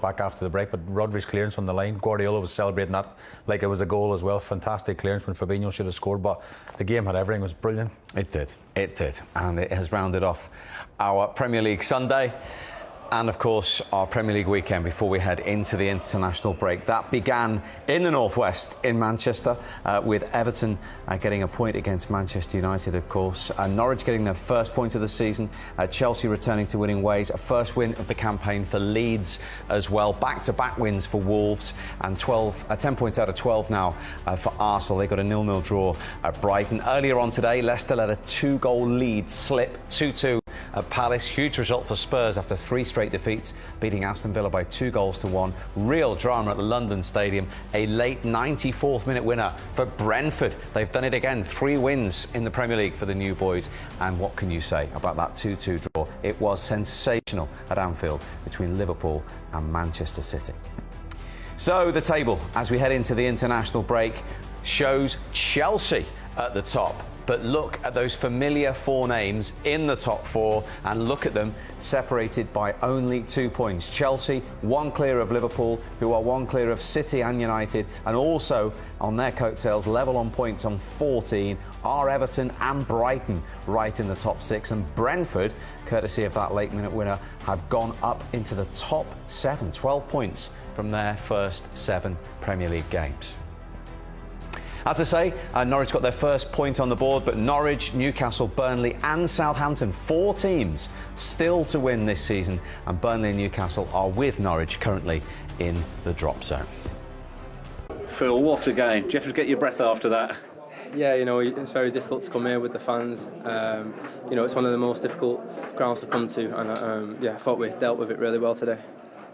back after the break, but Rodri's clearance on the line, Guardiola was celebrating that like it was a goal as well. Fantastic clearance when Fabinho should have scored, but the game had everything. It was brilliant. It did, and it has rounded off our Premier League Sunday. And of course our Premier League weekend before we head into the international break. That began in the northwest in Manchester with Everton getting a point against Manchester United, of course. Norwich getting their first point of the season. Chelsea returning to winning ways. A first win of the campaign for Leeds as well. Back-to-back wins for Wolves, and 10 points out of 12 now for Arsenal. They got a 0-0 draw at Brighton. Earlier on today, Leicester let a 2-goal lead slip, 2-2 at Palace. Huge result for Spurs after 3 straight defeats, beating Aston Villa by 2-1. Real drama at the London Stadium. A late 94th minute winner for Brentford. They've done it again. 3 wins in the Premier League for the new boys. And what can you say about that 2-2 draw? It was sensational at Anfield between Liverpool and Manchester City. So the table, as we head into the international break, shows Chelsea at the top. But look at those familiar 4 names in the top 4 and look at them separated by only 2 points. Chelsea 1 clear of Liverpool, who are 1 clear of City and United, and also on their coattails, level on points on 14, are Everton and Brighton right in the top 6. And Brentford, courtesy of that late minute winner, have gone up into the top 7, 12 points from their first 7 Premier League games. As I say, Norwich got their first point on the board, but Norwich, Newcastle, Burnley and Southampton, 4 teams still to win this season, and Burnley and Newcastle are with Norwich currently in the drop zone. Phil, what a game. Do you have to get your breath after that? Yeah, you know, it's very difficult to come here with the fans. You know, it's one of the most difficult grounds to come to, and yeah, I thought we dealt with it really well today.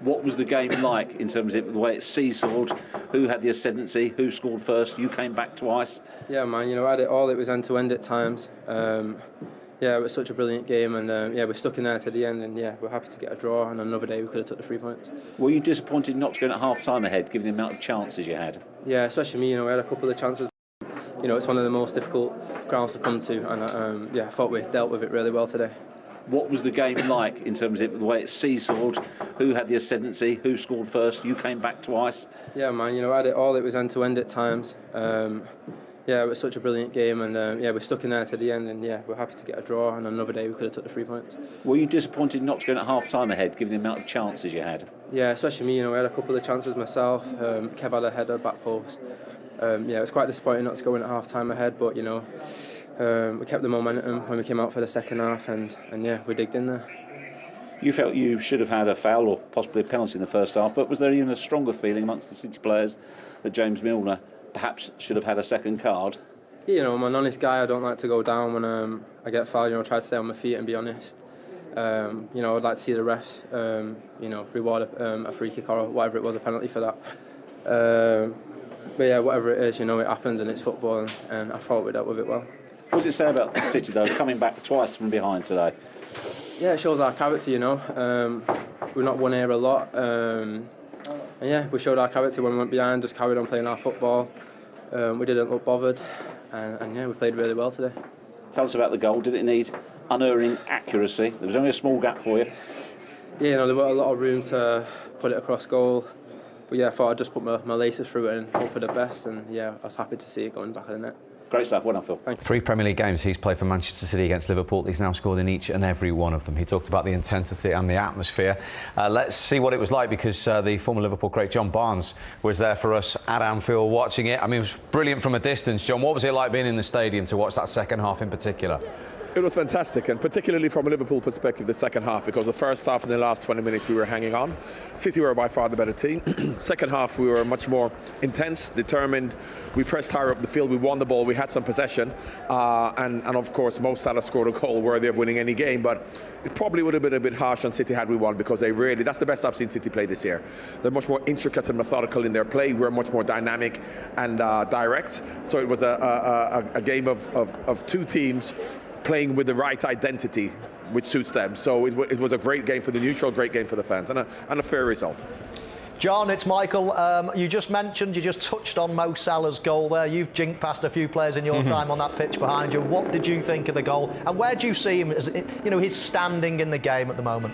What was the game like in terms of the way it seesawed? Who had the ascendancy? Who scored first? You came back twice. Yeah, man, you know, I had it all. It was end to end at times. Yeah, it was such a brilliant game, and yeah, we're stuck in there to the end, and yeah, we're happy to get a draw, and another day we could have took the 3 points. Were you disappointed not to go at half time ahead, given the amount of chances you had? Yeah, especially me, you know, I had a couple of chances. You know, it's one of the most difficult grounds to come to, and yeah, I thought we dealt with it really well today. What was the game like in terms of the way it seesawed? Who had the ascendancy? Who scored first? You came back twice. Yeah, man, you know, I had it all. It was end to end at times. Yeah, it was such a brilliant game, and yeah, we're stuck in there to the end, and yeah, we're happy to get a draw, and another day we could have took the 3 points. Were you disappointed not to go at half time ahead, given the amount of chances you had? Yeah, especially me, you know, I had a couple of chances myself. Kev had a header back post. Yeah, it was quite disappointing not to go in at half time ahead, but you know, we kept the momentum when we came out for the second half, and yeah, we digged in there. You felt you should have had a foul or possibly a penalty in the first half, but was there even a stronger feeling amongst the City players that James Milner perhaps should have had a second card? You know, I'm an honest guy. I don't like to go down when I get fouled. You know, I try to stay on my feet and be honest. You know, I'd like to see the refs, you know, reward a free kick or whatever it was, a penalty for that. But yeah, whatever it is, you know, it happens and it's football, and I thought we dealt with it well. What does it say about City, though, coming back twice from behind today? Yeah, it shows our character, you know. We've not won here a lot. And yeah, we showed our character when we went behind, just carried on playing our football. We didn't look bothered, and yeah, we played really well today. Tell us about the goal. Did it need unerring accuracy? There was only a small gap for you. Yeah, you know, there was a lot of room to put it across goal. But yeah, I thought I'd just put my laces through it and hope for the best, and yeah, I was happy to see it going back of the net. Great stuff, well done, Phil. Thanks. 3 Premier League games he's played for Manchester City against Liverpool. He's now scored in each and every one of them. He talked about the intensity and the atmosphere. Let's see what it was like, because the former Liverpool great John Barnes was there for us at Anfield watching it. I mean, it was brilliant from a distance. John, what was it like being in the stadium to watch that second half in particular? It was fantastic, and particularly from a Liverpool perspective, the second half, because the first half and the last 20 minutes we were hanging on. City were by far the better team. Second half we were much more intense, determined. We pressed higher up the field, we won the ball, we had some possession, and of course Mo Salah scored a goal worthy of winning any game, but it probably would have been a bit harsh on City had we won, because that's the best I've seen City play this year. They're much more intricate and methodical in their play. We're much more dynamic and direct, so it was a game of 2 teams playing with the right identity, which suits them. So it was a great game for the neutral, great game for the fans, and a fair result. John, it's Michael. You just touched on Mo Salah's goal there. You've jinked past a few players in your time on that pitch behind you. What did you think of the goal, and where do you see him, as you know, his standing in the game at the moment?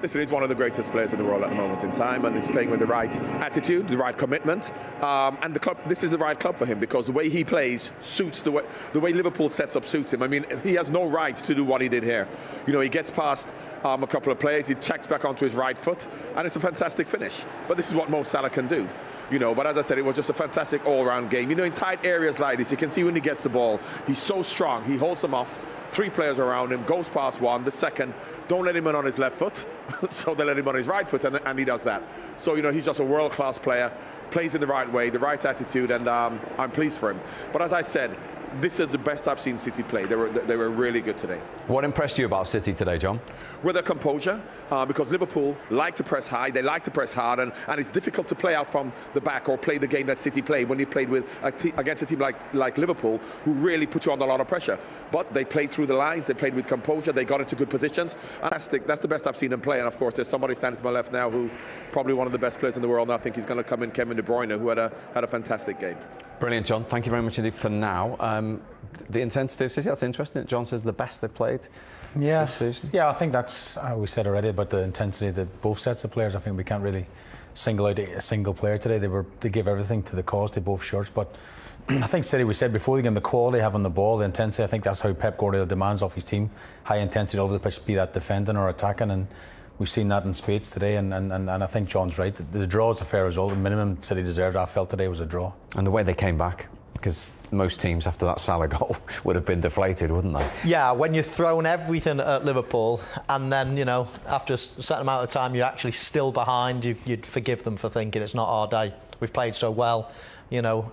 Listen, he's one of the greatest players in the world at the moment in time, and he's playing with the right attitude, the right commitment, and the club. This is the right club for him because the way he plays suits the way Liverpool sets up suits him. I mean, he has no right to do what he did here. You know, he gets past a couple of players, he checks back onto his right foot, and it's a fantastic finish. But this is what Mo Salah can do. You know, but as I said, it was just a fantastic all-round game. You know, in tight areas like this, you can see when he gets the ball, he's so strong. He holds them off. 3 players around him, goes past one, the second, don't let him in on his left foot, so they let him on his right foot, and he does that. So, you know, he's just a world-class player, plays in the right way, the right attitude, and I'm pleased for him. But as I said, this is the best I've seen City play. They were really good today. What impressed you about City today, John? With their composure, because Liverpool like to press high, they like to press hard, and it's difficult to play out from the back or play the game that City played when you played with against a team like Liverpool, who really put you under a lot of pressure. But they played through the lines, they played with composure, they got into good positions. Fantastic. That's the best I've seen them play. And of course, there's somebody standing to my left now who probably one of the best players in the world. And I think he's going to come in, Kevin De Bruyne, who had a fantastic game. Brilliant, John. Thank you very much indeed for now. The intensity of City, that's interesting. John says the best they've played. Yeah, yeah. I think that's we said already about the intensity that both sets of players. I think we can't really single out a single player today. They gave everything to the cause to both shirts. But I think City, we said before the game, the quality they have on the ball, the intensity. I think that's how Pep Guardiola demands off his team. High intensity all over the pitch, be that defending or attacking, and we've seen that in spades today. And I think John's right. The draw is a fair result. The minimum City deserved, I felt today, was a draw. And the way they came back, because most teams after that Salah goal would have been deflated, wouldn't they? Yeah, when you've thrown everything at Liverpool and then, you know, after a certain amount of time you're actually still behind, you'd forgive them for thinking it's not our day. We've played so well, you know,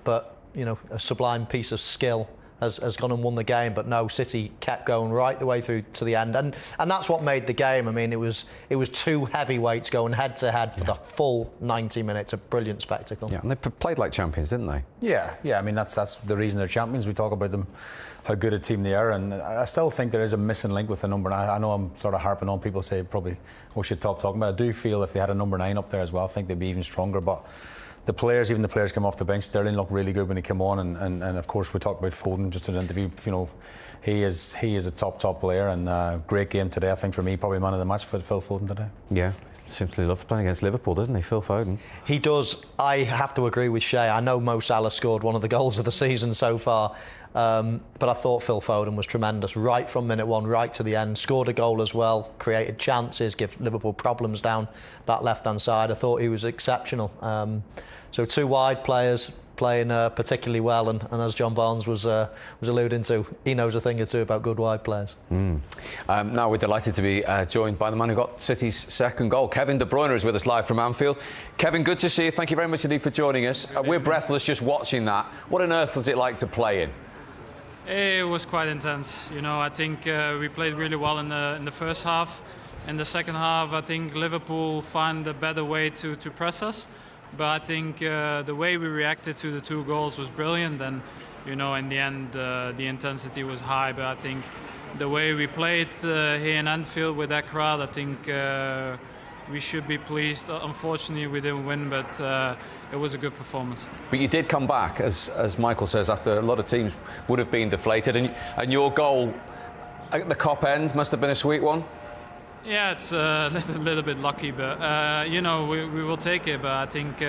but, you know, a sublime piece of skill has gone and won the game, but no, City kept going right the way through to the end, and that's what made the game. I mean, it was 2 heavyweights going head to head for the full 90 minutes. A brilliant spectacle. Yeah, and they played like champions, didn't they? Yeah. I mean, that's the reason they're champions. We talk about them, how good a team they are, and I still think there is a missing link with the number 9. I know I'm sort of harping on. People say probably we should stop talking about it. I do feel if they had a number 9 up there as well, I think they'd be even stronger. But the players, even the players come off the bench, Sterling looked really good when he came on, and of course we talked about Foden just in an interview. You know, he is a top player, and great game today. I think for me, probably man of the match for Phil Foden today. Yeah, simply loves playing against Liverpool, doesn't he, Phil Foden? He does. I have to agree with Shay. I know Mo Salah scored one of the goals of the season so far, but I thought Phil Foden was tremendous right from minute 1 right to the end. Scored a goal as well, created chances, give Liverpool problems down that left-hand side. I thought he was exceptional. So 2 wide players playing particularly well, and as John Barnes was alluding to, he knows a thing or two about good wide players. Now we're delighted to be joined by the man who got City's second goal. Kevin De Bruyne is with us live from Anfield. Kevin, good to see you. Thank you very much indeed for joining us. We're breathless just watching that. What on earth was it like to play in? It was quite intense. You know, I think we played really well in the first half. In the second half, I think Liverpool found a better way to press us. But I think the way we reacted to the 2 goals was brilliant, and you know, in the end the intensity was high. But I think the way we played here in Anfield with that crowd, I think we should be pleased. Unfortunately, we didn't win, but it was a good performance. But you did come back, as Michael says, after a lot of teams would have been deflated, and your goal at the Kop end must have been a sweet one. Yeah, it's a little bit lucky, but you know, we will take it. But I think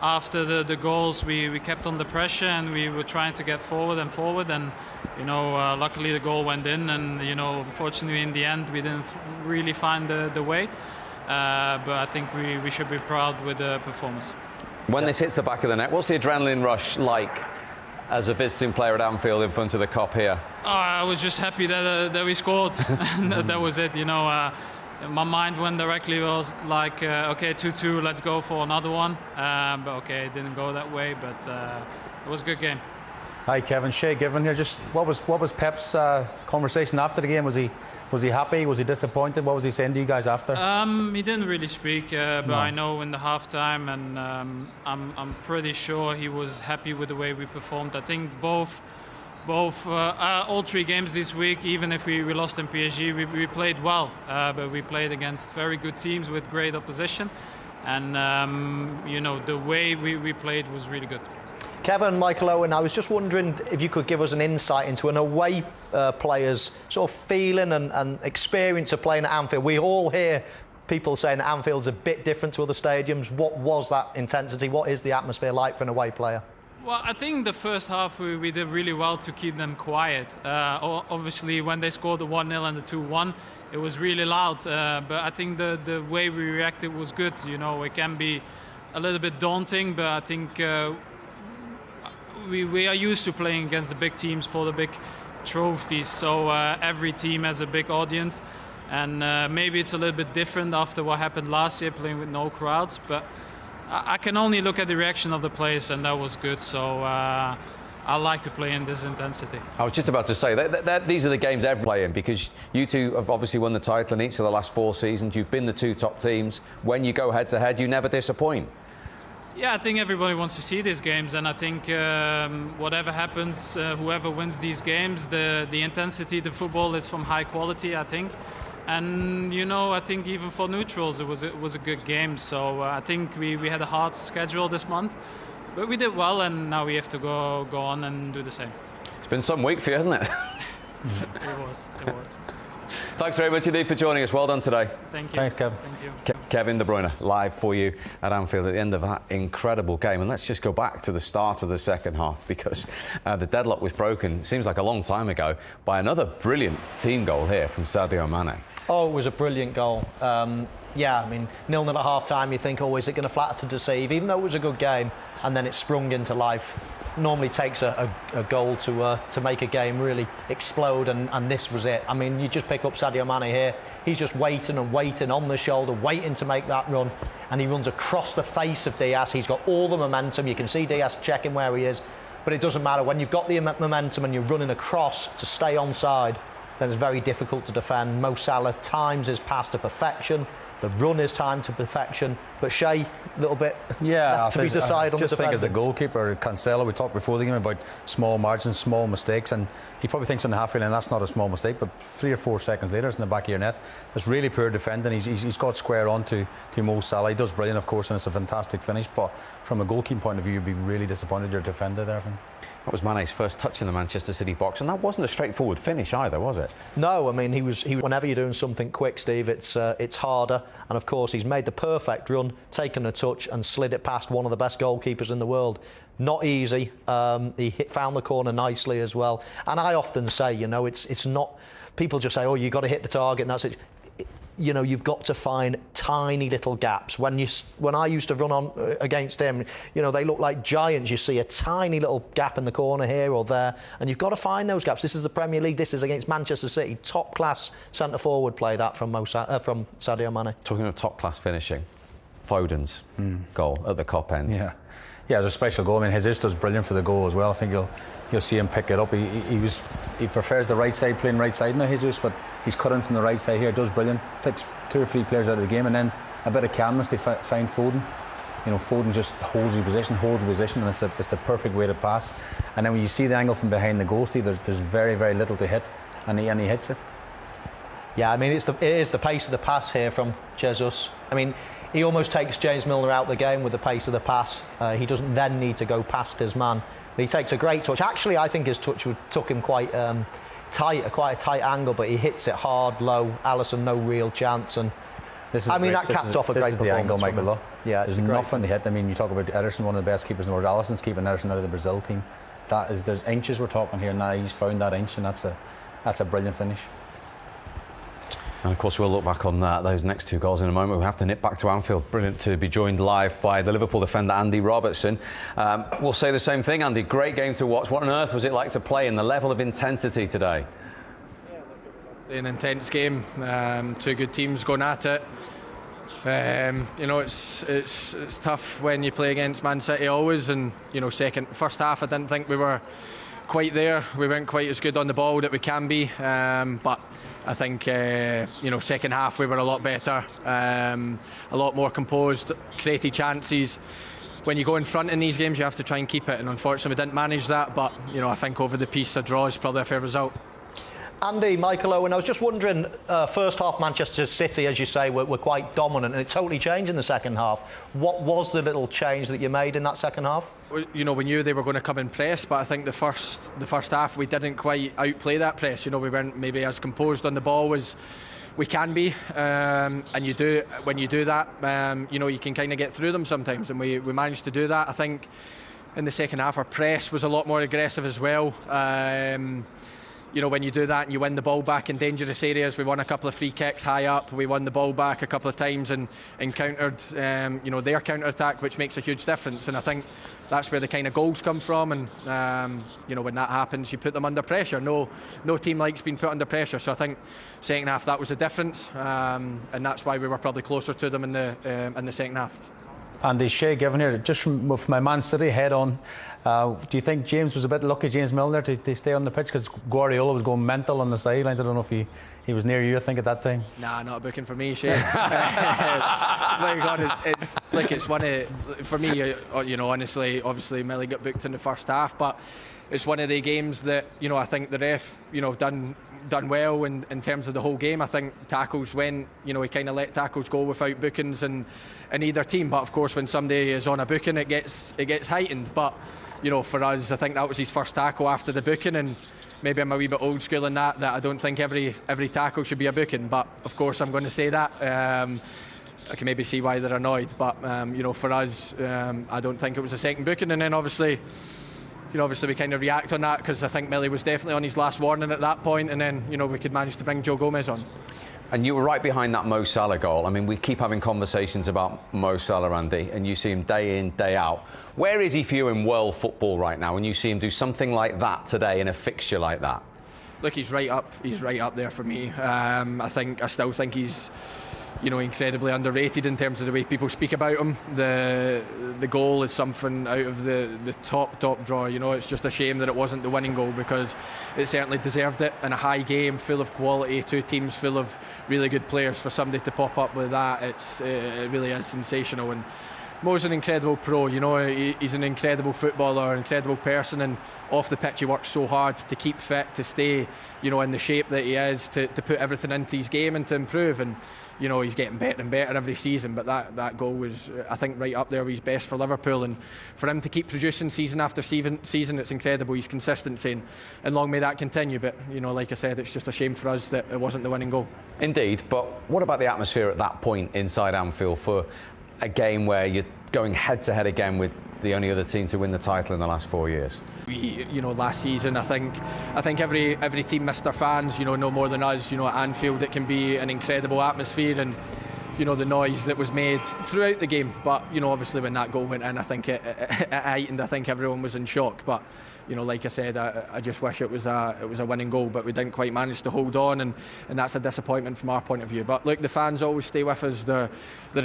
after the goals, we kept under pressure and we were trying to get forward, and you know, luckily the goal went in, and you know, unfortunately in the end we didn't really find the way. But I think we should be proud with the performance. When this hits the back of the net, what's the adrenaline rush like as a visiting player at Anfield in front of the Kop here? I was just happy that we scored. And that was it. You know, my mind went directly, was like, okay, 2-2, let's go for another one. But okay, it didn't go that way, but it was a good game. Hi Kevin, Shay Given here. Just what was Pep's conversation after the game? Was he happy? Was he disappointed? What was he saying to you guys after? He didn't really speak, but no. I know in the halftime, and I'm pretty sure he was happy with the way we performed. I think both all 3 games this week, even if we lost in PSG, we played well, but we played against very good teams with great opposition, and you know, the way we played was really good. Kevin, Michael Owen, I was just wondering if you could give us an insight into an away player's sort of feeling and experience of playing at Anfield. We all hear people saying that Anfield's a bit different to other stadiums. What was that intensity? What is the atmosphere like for an away player? Well, I think the first half we did really well to keep them quiet. Obviously, when they scored the 1-0 and the 2-1, it was really loud. But I think the way we reacted was good. You know, it can be a little bit daunting, but I think we are used to playing against the big teams for the big trophies. So every team has a big audience. And maybe it's a little bit different after what happened last year, playing with no crowds. But I can only look at the reaction of the players, and that was good. So I like to play in this intensity. I was just about to say that these are the games every play in, because you two have obviously won the title in each of the last 4 seasons. You've been the 2 top teams. When you go head to head, you never disappoint. Yeah, I think everybody wants to see these games, and I think whatever happens, whoever wins these games, the intensity, the football is from high quality, I think. And you know, I think even for neutrals it was a good game. So I think we had a hard schedule this month, but we did well, and now we have to go on and do the same. It's been some week for you, hasn't it? It was. Thanks very much indeed for joining us. Well done today. Thank you. Thanks, Kevin. Thank you. Kevin De Bruyne live for you at Anfield at the end of that incredible game. And let's just go back to the start of the second half, because the deadlock was broken, it seems like a long time ago, by another brilliant team goal here from Sadio Mane. Oh, it was a brilliant goal. Yeah, I mean, 0-0 at half-time, you think, oh, is it going to flatter to deceive? Even though it was a good game, and then it sprung into life. Normally takes a goal to make a game really explode, and this was it. I mean, you just pick up Sadio Mane here. He's just waiting and waiting on the shoulder, waiting to make that run, and he runs across the face of Diaz. He's got all the momentum. You can see Diaz checking where he is, but it doesn't matter. When you've got the momentum and you're running across to stay onside, then it's very difficult to defend. Mo Salah times his pass to perfection. The run is timed to perfection. But Shea, a little bit left to be decided on the defending. I just think as a goalkeeper, Cancelo, we talked before the game about small margins, small mistakes, and he probably thinks on the halfway line that's not a small mistake, but 3 or 4 seconds later it's in the back of your net. It's really poor defending. He's got square on to Mo Salah. He does brilliant, of course, and it's a fantastic finish, but from a goalkeeping point of view, you'd be really disappointed your defender there. That was Mane's first touch in the Manchester City box, and that wasn't a straightforward finish either, was it? No, I mean, he was whenever you're doing something quick, Steve, it's harder. And of course, he's made the perfect run, taken a touch, and slid it past one of the best goalkeepers in the world. Not easy. He found the corner nicely as well. And I often say, you know, it's not. People just say, oh, you got to hit the target, and that's it. You know, you've got to find tiny little gaps. When I used to run on against him, you know, they look like giants. You see a tiny little gap in the corner here or there, and you've got to find those gaps. This is the Premier League. This is against Manchester City. Top class centre forward play that from Sadio Mane. Talking of top class finishing, Foden's goal at the Kop end. Yeah, it was a special goal. I mean, Jesus does brilliant for the goal as well. I think you'll see him pick it up. He prefers the right side, playing right side now, Jesus, but he's cut in from the right side here. Does brilliant. Takes 2 or 3 players out of the game, and then a bit of calmness. They find Foden. You know, Foden just holds the position, and it's the perfect way to pass. And then when you see the angle from behind the goal, Steve, there's very, very little to hit, and he hits it. Yeah, I mean, it is the pace of the pass here from Jesus. I mean, he almost takes James Milner out of the game with the pace of the pass. He doesn't then need to go past his man. But he takes a great touch. Actually, I think his touch took him quite tight, quite a tight angle, but he hits it hard, low. Alisson, no real chance. And that capped off a great performance. This is the angle, Michael, though. Yeah, there's nothing to hit. I mean, you talk about Ederson, one of the best keepers in the world. Alisson's keeping Ederson out of the Brazil team. There's inches we're talking here now. He's found that inch, and that's a brilliant finish. And of course we'll look back on those next 2 goals in a moment. We have to nip back to Anfield. Brilliant to be joined live by the Liverpool defender Andy Robertson. We'll say the same thing, Andy. Great game to watch. What on earth was it like to play in the level of intensity today? An intense game. 2 good teams going at it. You know, it's tough when you play against Man City always. And you know, first half I didn't think we were quite there. We weren't quite as good on the ball that we can be. But I think, you know, second half we were a lot better, a lot more composed, created chances. When you go in front in these games, you have to try and keep it, and unfortunately we didn't manage that. But you know, I think over the piece, a draw is probably a fair result. Andy, Michael Owen, I was just wondering, first half Manchester City, as you say, were quite dominant, and it totally changed in the second half. What was the little change that you made in that second half? You know, we knew they were going to come and press, but I think the first half we didn't quite outplay that press. You know, we weren't maybe as composed on the ball as we can be, and you do, when you do that, you know, you can kind of get through them sometimes, and we managed to do that. I think in the second half our press was a lot more aggressive as well. You know, when you do that and you win the ball back in dangerous areas, we won a couple of free kicks high up, we won the ball back a couple of times and countered, you know, their counter-attack, which makes a huge difference. And I think that's where the kind of goals come from. And, you know, when that happens, you put them under pressure. No team likes being put under pressure. So I think second half, that was the difference. And that's why we were probably closer to them in the second half. Andy, Shay Given here, just from my Man City head on, do you think James was a bit lucky, James Milner, to stay on the pitch? Because Guardiola was going mental on the sidelines. I don't know if he was near you, I think, at that time. Nah, not a booking for me, Shay. My God, it's like, it's one of, for me, you know, honestly, obviously Millie got booked in the first half, but it's one of the games that, you know, I think the ref, you know, done well in terms of the whole game. I think tackles went, you know, he kind of let tackles go without bookings in either team. But of course, when somebody is on a booking, it gets heightened. But you know, for us, I think that was his first tackle after the booking, and maybe I'm a wee bit old school in that I don't think every tackle should be a booking. But of course, I'm going to say that. I can maybe see why they're annoyed, but you know, for us, I don't think it was a second booking. And then obviously, you know, we kind of react on that because I think Millie was definitely on his last warning at that point, and then, you know, we could manage to bring Joe Gomez on. And you were right behind that Mo Salah goal. I mean, we keep having conversations about Mo Salah, Andy, and you see him day in, day out. Where is he for you in world football right now when you see him do something like that today in a fixture like that? Look, he's right up there for me. I still think he's, you know, incredibly underrated in terms of the way people speak about him. The goal is something out of the top drawer. You know, it's just a shame that it wasn't the winning goal, because it certainly deserved it. In a high game full of quality, two teams full of really good players, for somebody to pop up with that, it really is sensational. And Mo's an incredible pro, you know, he's an incredible footballer, an incredible person, and off the pitch he works so hard to keep fit, to stay, you know, in the shape that he is, to put everything into his game and to improve. And you know, he's getting better and better every season, but that goal was, I think, right up there with his best for Liverpool. And for him to keep producing season after season, it's incredible, his consistency, and long may that continue. But, you know, like I said, it's just a shame for us that it wasn't the winning goal. Indeed, but what about the atmosphere at that point inside Anfield for a game where you're going head-to-head again with the only other team to win the title in the last 4 years? You know, last season, I think every team missed their fans, you know, no more than us. You know, at Anfield it can be an incredible atmosphere, and you know, the noise that was made throughout the game. But you know, obviously when that goal went in, I think it heightened. I think everyone was in shock. But you know, like I said, I just wish it was a winning goal, but we didn't quite manage to hold on, and that's a disappointment from our point of view. But look, the fans always stay with us. They're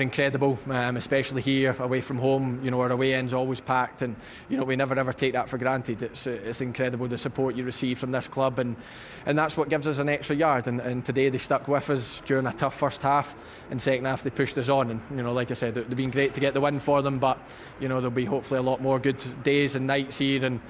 incredible, especially here away from home. You know, our away end's always packed, and you know, we never ever take that for granted. It's incredible the support you receive from this club, and that's what gives us an extra yard. And today they stuck with us during a tough first half, and second half they pushed us on. And you know, like I said, it's been great to get the win for them, but you know, there'll be hopefully a lot more good days and nights here, and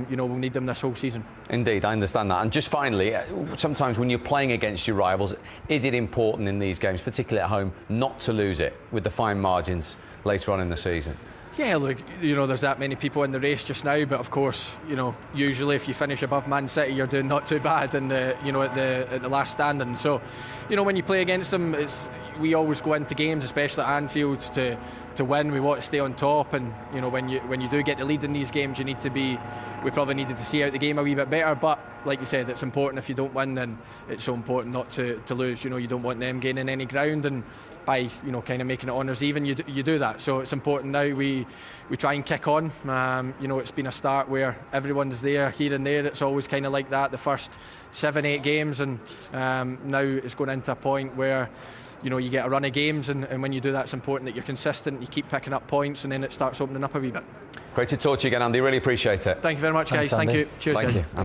you know, we'll need them this whole season. Indeed, I understand that. And just finally, sometimes when you're playing against your rivals, is it important in these games, particularly at home, not to lose it with the fine margins later on in the season? Yeah, look, you know, there's that many people in the race just now, but of course, you know, usually if you finish above Man City, you're doing not too bad, and you know, at the last standing. So, you know, when you play against them, we always go into games, especially at Anfield, to win. We want to stay on top, and you know, when you do get the lead in these games, we probably needed to see out the game a wee bit better. But like you said, it's important. If you don't win, then it's so important not to lose. You know, you don't want them gaining any ground, and by, you know, kind of making it honours even, you do that. So it's important now we try and kick on. You know, it's been a start where everyone's there, here and there. It's always kind of like that the first 7-8 games, and now it's going into a point where, you know, you get a run of games, and when you do that, it's important that you're consistent, you keep picking up points, and then it starts opening up a wee bit. Great to talk to you again, Andy. Really appreciate it. Thank you very much, guys. Thank you. Cheers, guys.